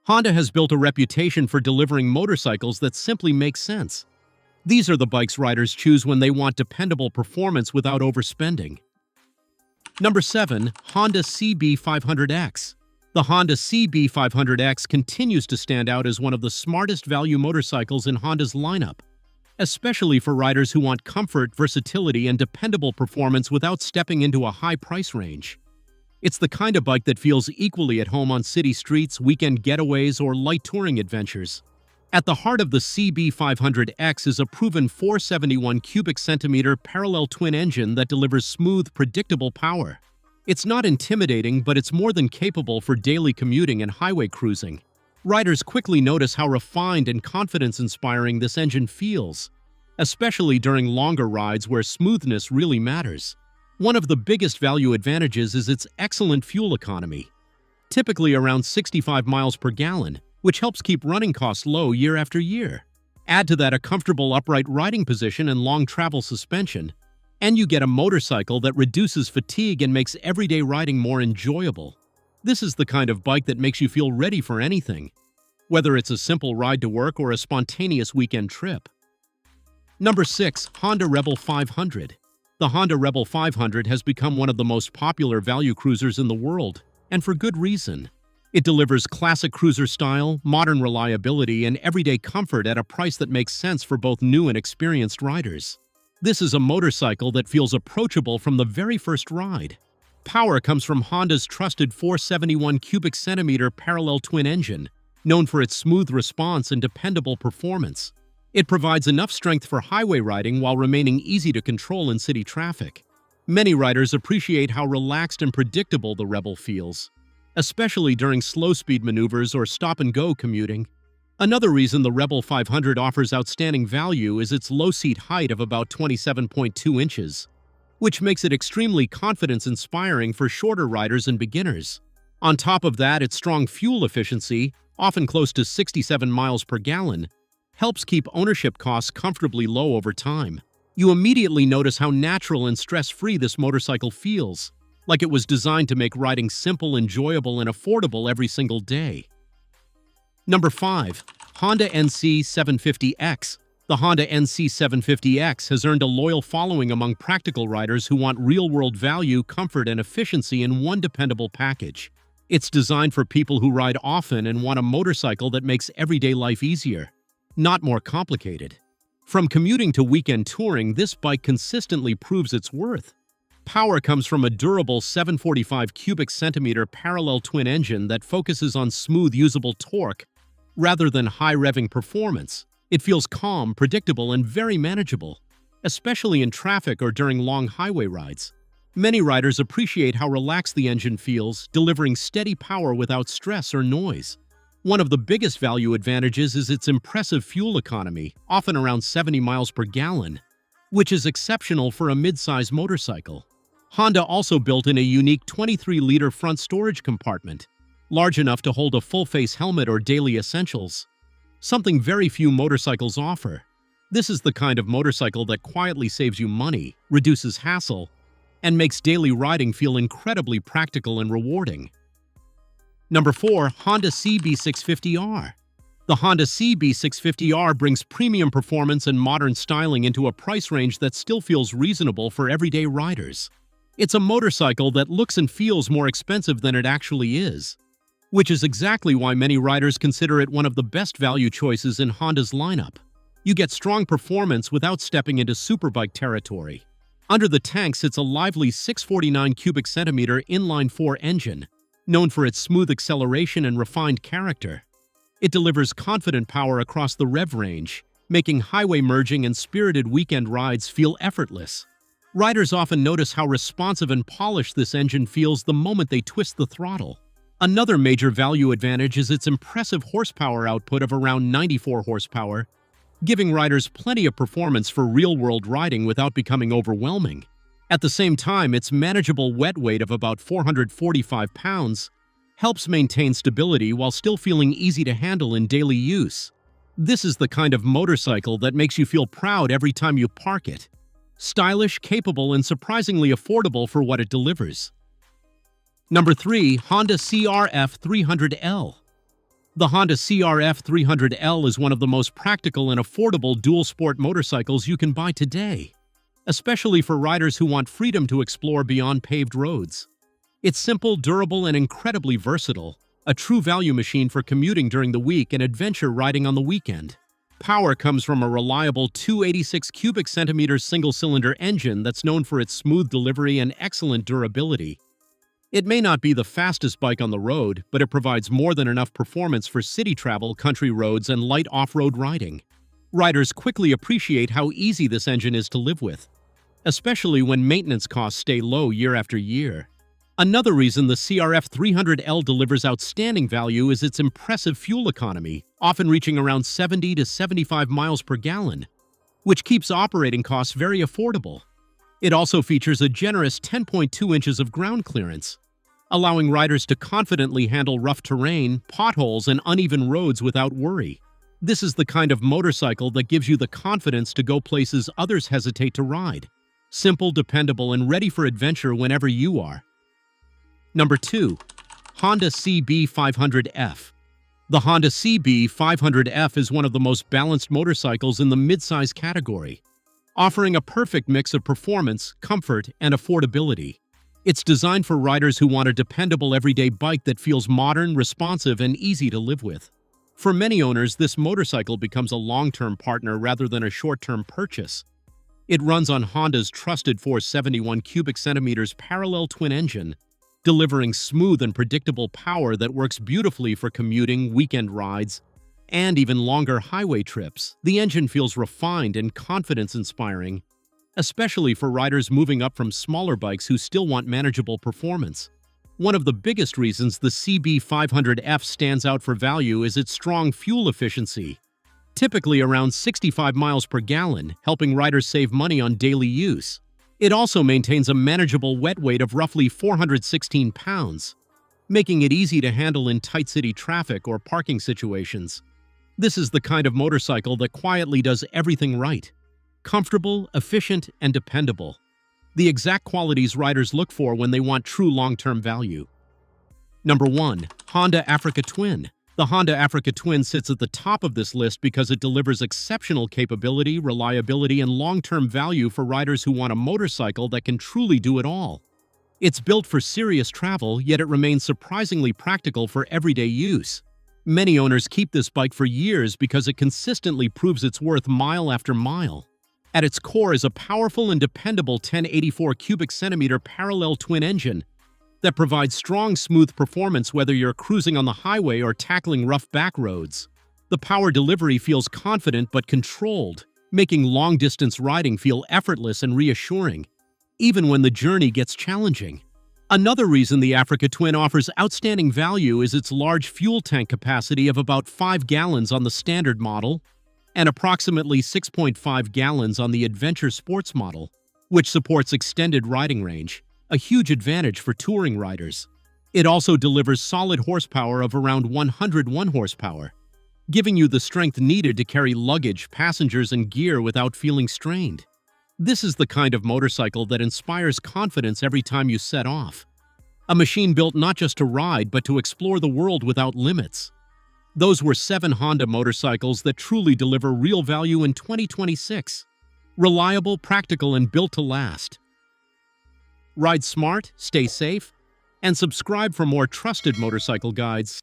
Honda has built a reputation for delivering motorcycles that simply make sense. These are the bikes riders choose when they want dependable performance without overspending. Number 7. Honda CB500X. The Honda CB500X continues to stand out as one of the smartest value motorcycles in Honda's lineup, especially for riders who want comfort, versatility, and dependable performance without stepping into a high price range. It's the kind of bike that feels equally at home on city streets, weekend getaways, or light touring adventures. At the heart of the CB500X is a proven 471 cubic centimeter parallel twin engine that delivers smooth, predictable power. It's not intimidating, but it's more than capable for daily commuting and highway cruising. Riders quickly notice how refined and confidence-inspiring this engine feels, especially during longer rides where smoothness really matters. One of the biggest value advantages is its excellent fuel economy, typically around 65 miles per gallon, which helps keep running costs low year after year. Add to that a comfortable upright riding position and long travel suspension, and you get a motorcycle that reduces fatigue and makes everyday riding more enjoyable. This is the kind of bike that makes you feel ready for anything, whether it's a simple ride to work or a spontaneous weekend trip. Number 6. Honda Rebel 500. The Honda Rebel 500 has become one of the most popular value cruisers in the world, and for good reason. It delivers classic cruiser style, modern reliability, and everyday comfort at a price that makes sense for both new and experienced riders. This is a motorcycle that feels approachable from the very first ride. Power comes from Honda's trusted 471 cubic centimeter parallel twin engine, known for its smooth response and dependable performance. It provides enough strength for highway riding while remaining easy to control in city traffic. Many riders appreciate how relaxed and predictable the Rebel feels, especially during slow-speed maneuvers or stop-and-go commuting. Another reason the Rebel 500 offers outstanding value is its low seat height of about 27.2 inches, which makes it extremely confidence-inspiring for shorter riders and beginners. On top of that, its strong fuel efficiency, often close to 67 miles per gallon, helps keep ownership costs comfortably low over time. You immediately notice how natural and stress-free this motorcycle feels, like it was designed to make riding simple, enjoyable, and affordable every single day. Number 5. Honda NC 750X. The Honda NC 750X has earned a loyal following among practical riders who want real-world value, comfort, and efficiency in one dependable package. It's designed for people who ride often and want a motorcycle that makes everyday life easier, not more complicated. From commuting to weekend touring, this bike consistently proves its worth. Power comes from a durable 745 cubic centimeter parallel twin engine that focuses on smooth, usable torque rather than high-revving performance. It feels calm, predictable, and very manageable, especially in traffic or during long highway rides. Many riders appreciate how relaxed the engine feels, delivering steady power without stress or noise. One of the biggest value advantages is its impressive fuel economy, often around 70 miles per gallon, which is exceptional for a mid-size motorcycle. Honda also built in a unique 23-liter front storage compartment, large enough to hold a full-face helmet or daily essentials, something very few motorcycles offer. This is the kind of motorcycle that quietly saves you money, reduces hassle, and makes daily riding feel incredibly practical and rewarding. Number 4. Honda CB650R. The Honda CB650R brings premium performance and modern styling into a price range that still feels reasonable for everyday riders. It's a motorcycle that looks and feels more expensive than it actually is, which is exactly why many riders consider it one of the best value choices in Honda's lineup. You get strong performance without stepping into superbike territory. Under the tank sits a lively 649 cubic centimeter inline-4 engine, known for its smooth acceleration and refined character. It delivers confident power across the rev range, making highway merging and spirited weekend rides feel effortless. Riders often notice how responsive and polished this engine feels the moment they twist the throttle. Another major value advantage is its impressive horsepower output of around 94 horsepower, giving riders plenty of performance for real-world riding without becoming overwhelming. At the same time, its manageable wet weight of about 445 pounds helps maintain stability while still feeling easy to handle in daily use. This is the kind of motorcycle that makes you feel proud every time you park it. Stylish, capable, and surprisingly affordable for what it delivers. Number 3. Honda CRF 300L. The Honda CRF 300L is one of the most practical and affordable dual-sport motorcycles you can buy today, especially for riders who want freedom to explore beyond paved roads. It's simple, durable, and incredibly versatile, a true value machine for commuting during the week and adventure riding on the weekend. Power comes from a reliable 286 cubic centimeters single-cylinder engine that's known for its smooth delivery and excellent durability. It may not be the fastest bike on the road, but it provides more than enough performance for city travel, country roads, and light off-road riding. Riders quickly appreciate how easy this engine is to live with, especially when maintenance costs stay low year after year. Another reason the CRF 300L delivers outstanding value is its impressive fuel economy, often reaching around 70 to 75 miles per gallon, which keeps operating costs very affordable. It also features a generous 10.2 inches of ground clearance, allowing riders to confidently handle rough terrain, potholes, and uneven roads without worry. This is the kind of motorcycle that gives you the confidence to go places others hesitate to ride. Simple, dependable, and ready for adventure whenever you are. Number 2. Honda CB500F. The Honda CB500F is one of the most balanced motorcycles in the midsize category, offering a perfect mix of performance, comfort, and affordability. It's designed for riders who want a dependable everyday bike that feels modern, responsive, and easy to live with. For many owners, this motorcycle becomes a long-term partner rather than a short-term purchase. It runs on Honda's trusted 471 cubic centimeters parallel twin engine, delivering smooth and predictable power that works beautifully for commuting, weekend rides, and even longer highway trips. The engine feels refined and confidence-inspiring, especially for riders moving up from smaller bikes who still want manageable performance. One of the biggest reasons the CB500F stands out for value is its strong fuel efficiency, typically around 65 miles per gallon, helping riders save money on daily use. It also maintains a manageable wet weight of roughly 416 pounds, making it easy to handle in tight city traffic or parking situations. This is the kind of motorcycle that quietly does everything right. Comfortable, efficient, and dependable. The exact qualities riders look for when they want true long-term value. Number 1. Honda Africa Twin. The Honda Africa Twin sits at the top of this list because it delivers exceptional capability, reliability, and long-term value for riders who want a motorcycle that can truly do it all. It's built for serious travel, yet it remains surprisingly practical for everyday use. Many owners keep this bike for years because it consistently proves its worth mile after mile. At its core is a powerful and dependable 1084 cubic centimeter parallel twin engine that provides strong, smooth performance whether you're cruising on the highway or tackling rough back roads. The power delivery feels confident but controlled, making long-distance riding feel effortless and reassuring, even when the journey gets challenging. Another reason the Africa Twin offers outstanding value is its large fuel tank capacity of about 5 gallons on the standard model and approximately 6.5 gallons on the Adventure Sports model, which supports extended riding range, a huge advantage for touring riders. It also delivers solid horsepower of around 101 horsepower, giving you the strength needed to carry luggage, passengers, and gear without feeling strained. This is the kind of motorcycle that inspires confidence every time you set off. A machine built not just to ride, but to explore the world without limits. Those were 7 Honda motorcycles that truly deliver real value in 2026. Reliable, practical, and built to last. Ride smart, stay safe, and subscribe for more trusted motorcycle guides.